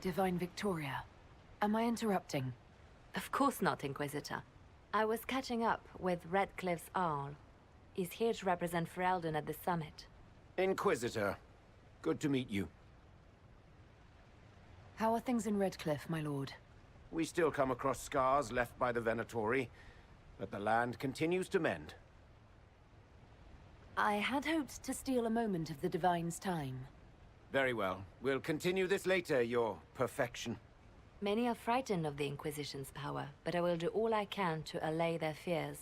Divine Victoria. Am I interrupting? Of course not, Inquisitor. I was catching up with Redcliffe's Arl. He's here to represent Ferelden at the summit. Inquisitor, good to meet you. How are things in Redcliffe, my lord? We still come across scars left by the Venatori, but the land continues to mend. I had hoped to steal a moment of the Divine's time. Very well. We'll continue this later, your perfection. Many are frightened of the Inquisition's power, but I will do all I can to allay their fears.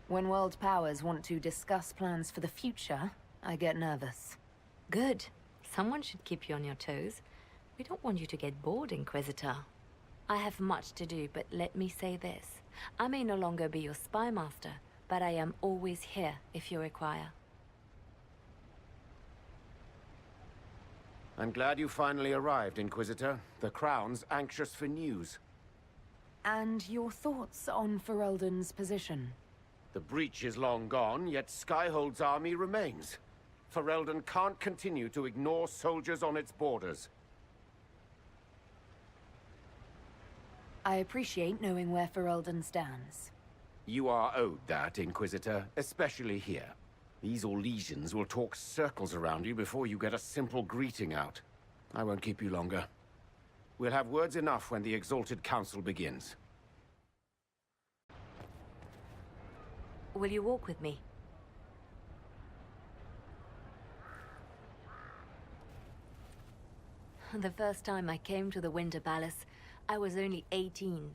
When world powers want to discuss plans for the future, I get nervous. Good. Someone should keep you on your toes. We don't want you to get bored, Inquisitor. I have much to do, but let me say this. I may no longer be your spy master, but I am always here if you require. I'm glad you finally arrived, Inquisitor. The Crown's anxious for news. And your thoughts on Ferelden's position? The breach is long gone, yet Skyhold's army remains. Ferelden can't continue to ignore soldiers on its borders. I appreciate knowing where Ferelden stands. You are owed that, Inquisitor, especially here. These Orlesians will talk circles around you before you get a simple greeting out. I won't keep you longer. We'll have words enough when the Exalted Council begins. Will you walk with me? The first time I came to the Winter Palace, I was only 18.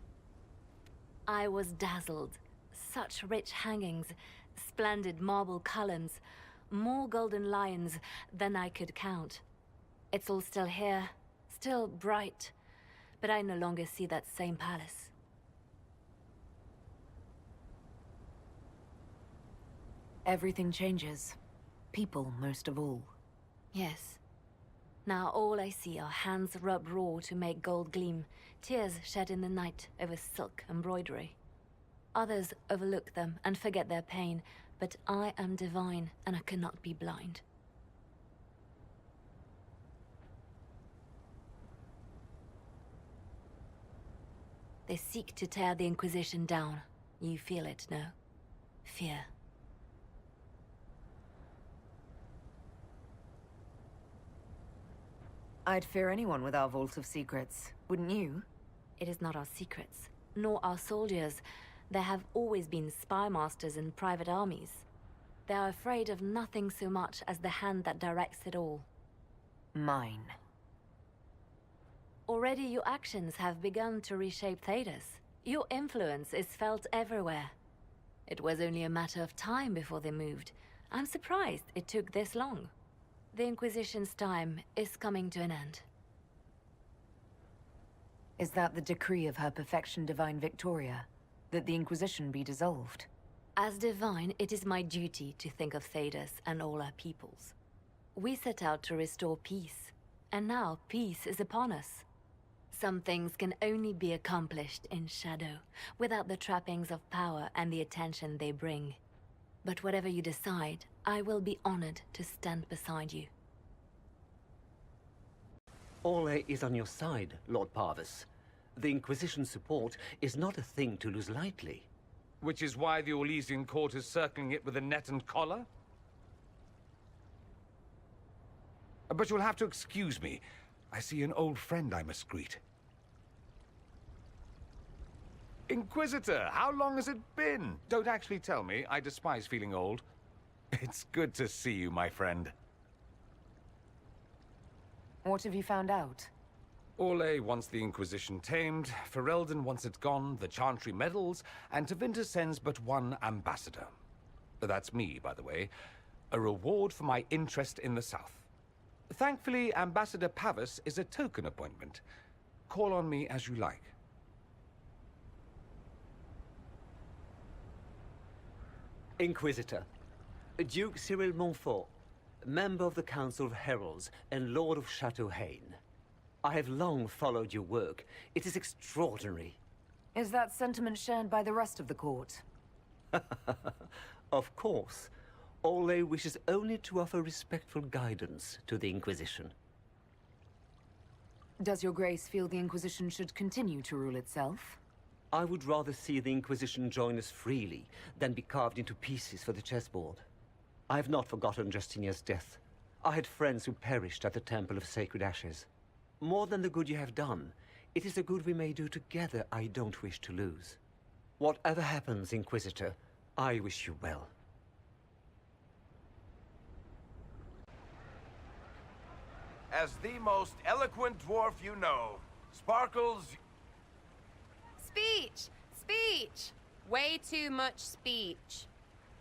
I was dazzled. Such rich hangings, splendid marble columns, more golden lions than I could count. It's all still here, still bright, but I no longer see that same palace. Everything changes. People, most of all. Yes. Now all I see are hands rubbed raw to make gold gleam, tears shed in the night over silk embroidery. Others overlook them and forget their pain, but I am divine and I cannot be blind. They seek to tear the Inquisition down. You feel it, no? Fear. I'd fear anyone with our Vault of Secrets, wouldn't you? It is not our secrets, nor our soldiers. There have always been spy masters and private armies. They are afraid of nothing so much as the hand that directs it all. Mine. Already your actions have begun to reshape Thedas. Your influence is felt everywhere. It was only a matter of time before they moved. I'm surprised it took this long. The Inquisition's time is coming to an end. Is that the decree of Her Perfection Divine Victoria? That the Inquisition be dissolved? As divine, it is my duty to think of Thedas and all our peoples. We set out to restore peace, and now peace is upon us. Some things can only be accomplished in shadow, without the trappings of power and the attention they bring. But whatever you decide, I will be honored to stand beside you. Orlais is on your side, Lord Parvis. The Inquisition's support is not a thing to lose lightly. Which is why the Orlesian court is circling it with a net and collar? But you'll have to excuse me. I see an old friend I must greet. Inquisitor, how long has it been? Don't actually tell me. I despise feeling old. It's good to see you, my friend. What have you found out? Orlais wants the Inquisition tamed, Ferelden wants it gone, the Chantry meddles, and Tevinter sends but one ambassador. That's me, by the way. A reward for my interest in the South. Thankfully, Ambassador Pavis is a token appointment. Call on me as you like. Inquisitor, Duke Cyril Montfort, member of the Council of Heralds and Lord of Chateau Haine. I have long followed your work. It is extraordinary. Is that sentiment shared by the rest of the court? Of course. Orlais wishes only to offer respectful guidance to the Inquisition. Does your grace feel the Inquisition should continue to rule itself? I would rather see the Inquisition join us freely than be carved into pieces for the chessboard. I have not forgotten Justinia's death. I had friends who perished at the Temple of Sacred Ashes. More than the good you have done, it is the good we may do together I don't wish to lose. Whatever happens, Inquisitor, I wish you well. As the most eloquent dwarf you know, Sparkles... Speech! Speech! Way too much speech.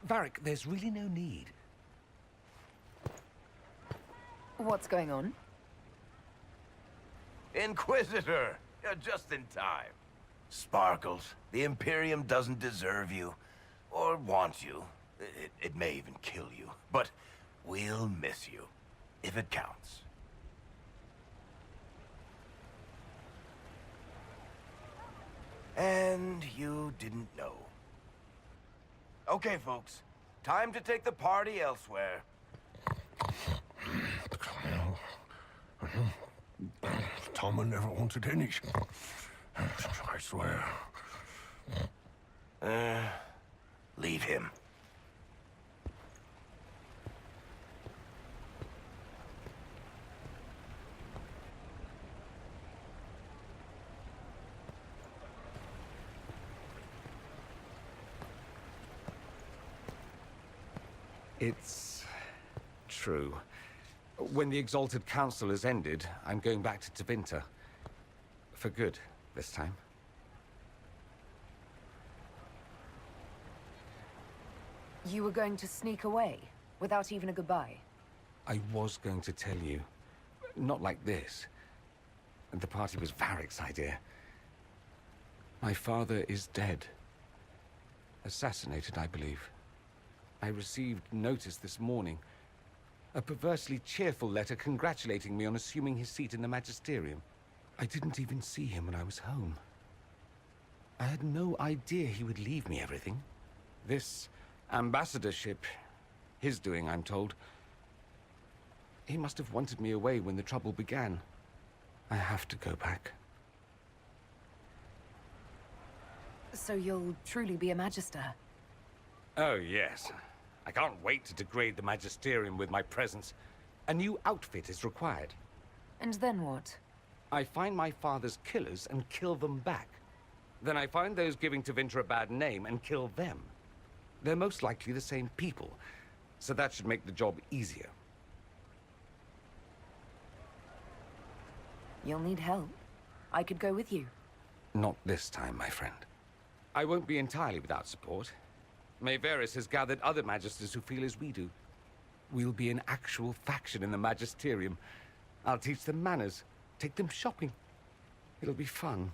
Varric, there's really no need. What's going on? Inquisitor! You're just in time. Sparkles, the Imperium doesn't deserve you. Or want you. It may even kill you. But we'll miss you. If it counts. And you didn't know. Okay, folks. Time to take the party elsewhere. Toma never wanted any. I swear. Leave him. It's true. When the Exalted Council has ended, I'm going back to Tevinter. For good, this time. You were going to sneak away, without even a goodbye? I was going to tell you. Not like this. The party was Varric's idea. My father is dead. Assassinated, I believe. I received notice this morning. A perversely cheerful letter congratulating me on assuming his seat in the Magisterium. I didn't even see him when I was home. I had no idea he would leave me everything. This ambassadorship, his doing, I'm told. He must have wanted me away when the trouble began. I have to go back. So you'll truly be a Magister? Oh, yes. I can't wait to degrade the Magisterium with my presence. A new outfit is required. And then what? I find my father's killers and kill them back. Then I find those giving Tevinter a bad name and kill them. They're most likely the same people, so that should make the job easier. You'll need help. I could go with you. Not this time, my friend. I won't be entirely without support. Atherisz has gathered other Magisters who feel as we do. We'll be an actual faction in the Magisterium. I'll teach them manners, take them shopping. It'll be fun.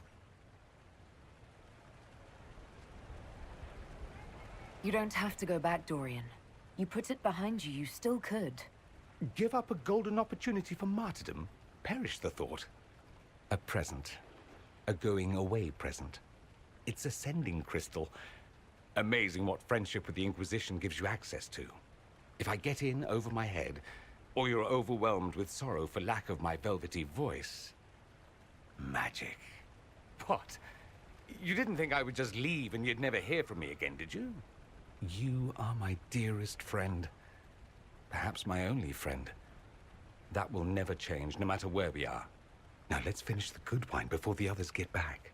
You don't have to go back, Dorian. You put it behind you, you still could. Give up a golden opportunity for martyrdom? Perish the thought. A present. A going-away present. It's a sending crystal. Amazing what friendship with the Inquisition gives you access to. If I get in over my head, or you're overwhelmed with sorrow for lack of my velvety voice... magic. What? You didn't think I would just leave and you'd never hear from me again, did you? You are my dearest friend. Perhaps my only friend. That will never change, no matter where we are. Now let's finish the good wine before the others get back.